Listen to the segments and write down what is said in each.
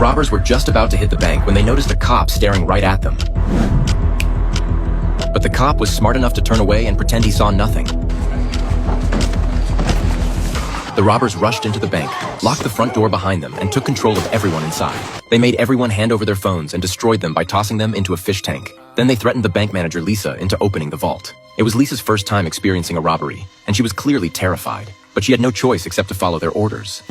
robbers were just about to hit the bank when they noticed a cop staring right at them. But the cop was smart enough to turn away and pretend he saw nothing. The robbers rushed into the bank, locked the front door behind them, and took control of everyone inside. They made everyone hand over their phones and destroyed them by tossing them into a fish tank. Then they threatened the bank manager, Lisa, into opening the vault. It was Lisa's first time experiencing a robbery, and she was clearly terrified. But she had no choice except to follow their orders.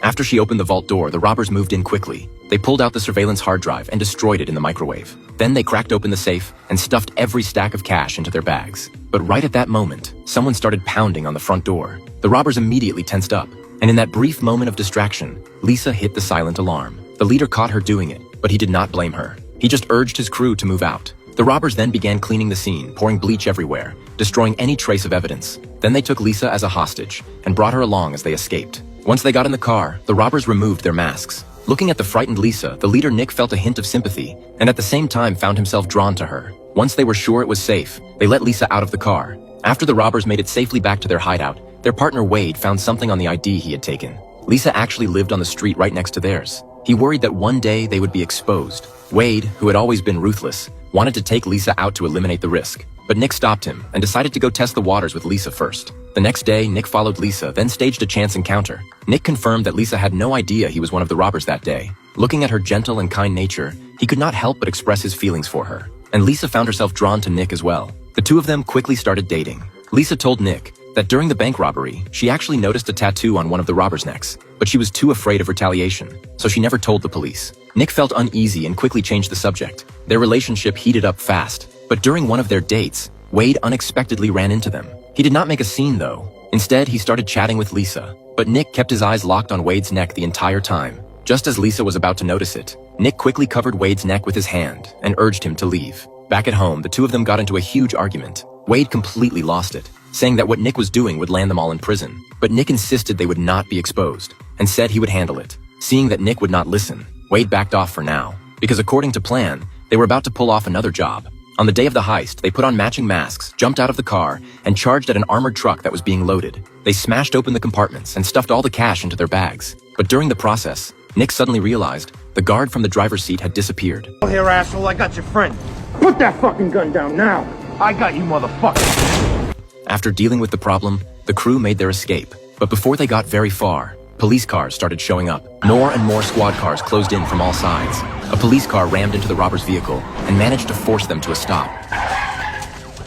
After she opened the vault door, the robbers moved in quickly. They pulled out the surveillance hard drive and destroyed it in the microwave. Then they cracked open the safe and stuffed every stack of cash into their bags. But right at that moment, someone started pounding on the front door. The robbers immediately tensed up, and in that brief moment of distraction, Lisa hit the silent alarm. The leader caught her doing it, but he did not blame her. He just urged his crew to move out. The robbers then began cleaning the scene, pouring bleach everywhere, destroying any trace of evidence. Then they took Lisa as a hostage and brought her along as they escaped. Once they got in the car, the robbers removed their masks. Looking at the frightened Lisa, the leader Nick felt a hint of sympathy and at the same time found himself drawn to her. Once they were sure it was safe, they let Lisa out of the car. After the robbers made it safely back to their hideout, their partner Wade found something on the ID he had taken. Lisa actually lived on the street right next to theirs. He worried that one day they would be exposed. Wade, who had always been ruthless, wanted to take Lisa out to eliminate the risk. But Nick stopped him and decided to go test the waters with Lisa first. The next day, Nick followed Lisa, then staged a chance encounter. Nick confirmed that Lisa had no idea he was one of the robbers that day. Looking at her gentle and kind nature, he could not help but express his feelings for her. And Lisa found herself drawn to Nick as well. The two of them quickly started dating. Lisa told Nick that during the bank robbery, she actually noticed a tattoo on one of the robbers' necks, but she was too afraid of retaliation, so she never told the police. Nick felt uneasy and quickly changed the subject. Their relationship heated up fast, but during one of their dates, Wade unexpectedly ran into them. He did not make a scene though. Instead, he started chatting with Lisa, but Nick kept his eyes locked on Wade's neck the entire time. Just as Lisa was about to notice it, Nick quickly covered Wade's neck with his hand and urged him to leave. Back at home, the two of them got into a huge argument. Wade completely lost it, saying that what Nick was doing would land them all in prison. But Nick insisted they would not be exposed and said he would handle it. Seeing that Nick would not listen, Wade backed off for now, because according to plan, they were about to pull off another job. On the day of the heist, they put on matching masks, jumped out of the car, and charged at an armored truck that was being loaded. They smashed open the compartments and stuffed all the cash into their bags. But during the process, Nick suddenly realized the guard from the driver's seat had disappeared. Here, asshole, I got your friend. Put that fucking gun down now. I got you, motherfucker. After dealing with the problem, the crew made their escape. But before they got very far, police cars started showing up. More and more squad cars closed in from all sides. A police car rammed into the robbers' vehicle and managed to force them to a stop.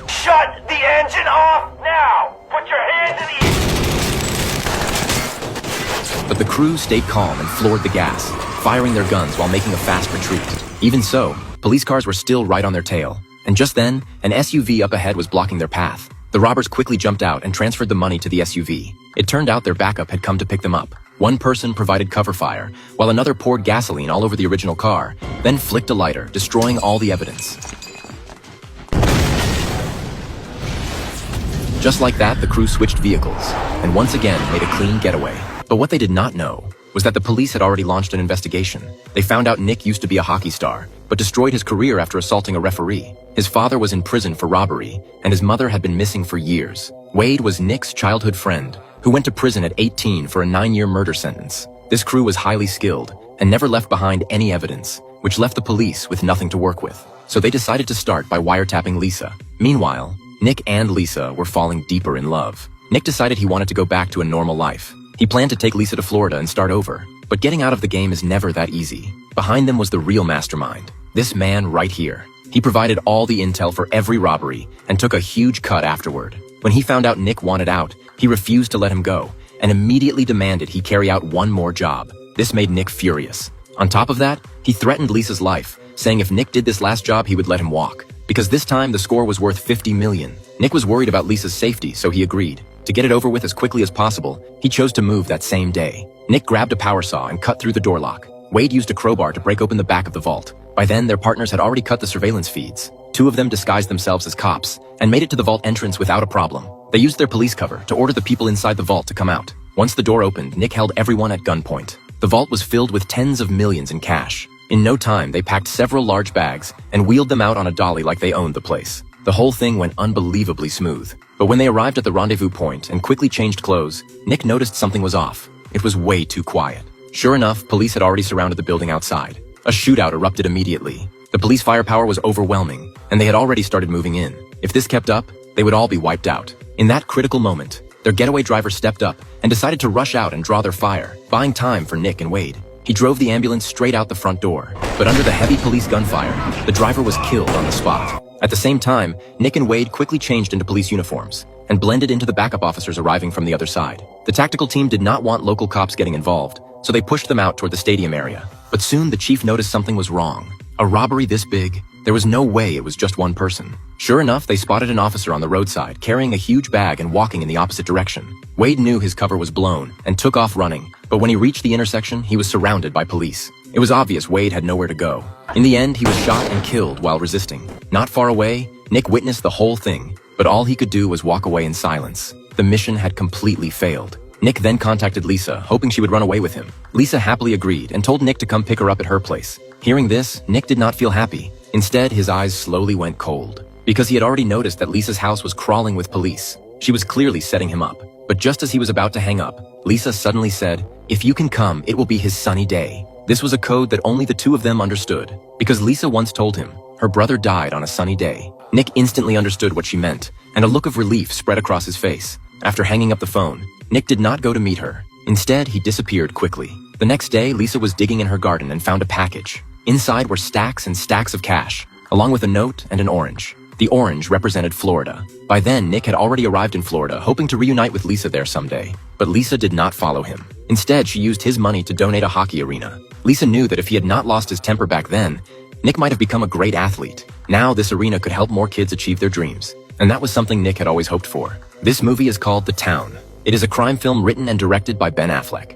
Shut the engine off now! Put your hands in the air! But the crew stayed calm and floored the gas, firing their guns while making a fast retreat. Even so, police cars were still right on their tail. And just then, an SUV up ahead was blocking their path. The robbers quickly jumped out and transferred the money to the SUV. It turned out their backup had come to pick them up. One person provided cover fire, while another poured gasoline all over the original car, then flicked a lighter, destroying all the evidence. Just like that, the crew switched vehicles, and once again made a clean getaway. But what they did not know was that the police had already launched an investigation. They found out Nick used to be a hockey star, but destroyed his career after assaulting a referee. His father was in prison for robbery, and his mother had been missing for years. Wade was Nick's childhood friend, who went to prison at 18 for a 9-year murder sentence. This crew was highly skilled and never left behind any evidence, which left the police with nothing to work with. So they decided to start by wiretapping Lisa. Meanwhile, Nick and Lisa were falling deeper in love. Nick decided he wanted to go back to a normal life. He planned to take Lisa to Florida and start over, but getting out of the game is never that easy. Behind them was the real mastermind, this man right here. He provided all the intel for every robbery and took a huge cut afterward. When he found out Nick wanted out, he refused to let him go and immediately demanded he carry out one more job. This made Nick furious. On top of that, he threatened Lisa's life, saying if Nick did this last job, he would let him walk. Because this time, the score was worth $50 million. Nick was worried about Lisa's safety, so he agreed. To get it over with as quickly as possible, he chose to move that same day. Nick grabbed a power saw and cut through the door lock. Wade used a crowbar to break open the back of the vault. By then, their partners had already cut the surveillance feeds. Two of them disguised themselves as cops and made it to the vault entrance without a problem. They used their police cover to order the people inside the vault to come out. Once the door opened, Nick held everyone at gunpoint. The vault was filled with tens of millions in cash. In no time, they packed several large bags and wheeled them out on a dolly like they owned the place. The whole thing went unbelievably smooth. But when they arrived at the rendezvous point and quickly changed clothes, Nick noticed something was off. It was way too quiet. Sure enough, police had already surrounded the building outside. A shootout erupted immediately. The police firepower was overwhelming, and they had already started moving in. If this kept up, they would all be wiped out. In that critical moment, their getaway driver stepped up and decided to rush out and draw their fire, buying time for Nick and Wade. He drove the ambulance straight out the front door, but under the heavy police gunfire, the driver was killed on the spot. At the same time, Nick and Wade quickly changed into police uniforms and blended into the backup officers arriving from the other side. The tactical team did not want local cops getting involved, so they pushed them out toward the stadium area. But soon the chief noticed something was wrong. A robbery this big? There was no way it was just one person. Sure enough, they spotted an officer on the roadside carrying a huge bag and walking in the opposite direction. Wade knew his cover was blown and took off running, but when he reached the intersection, he was surrounded by police. It was obvious Wade had nowhere to go. In the end, he was shot and killed while resisting. Not far away, Nick witnessed the whole thing, but all he could do was walk away in silence. The mission had completely failed. Nick then contacted Lisa, hoping she would run away with him. Lisa happily agreed and told Nick to come pick her up at her place. Hearing this, Nick did not feel happy. Instead, his eyes slowly went cold, because he had already noticed that Lisa's house was crawling with police. She was clearly setting him up. But just as he was about to hang up, Lisa suddenly said, "If you can come, it will be his sunny day." This was a code that only the two of them understood, because Lisa once told him her brother died on a sunny day. Nick instantly understood what she meant, and a look of relief spread across his face. After hanging up the phone, Nick did not go to meet her. Instead, he disappeared quickly. The next day, Lisa was digging in her garden and found a package. Inside were stacks and stacks of cash, along with a note and an orange. The orange represented Florida. By then, Nick had already arrived in Florida, hoping to reunite with Lisa there someday. But Lisa did not follow him. Instead, she used his money to donate a hockey arena. Lisa knew that if he had not lost his temper back then, Nick might have become a great athlete. Now, this arena could help more kids achieve their dreams. And that was something Nick had always hoped for. This movie is called The Town. It is a crime film written and directed by Ben Affleck.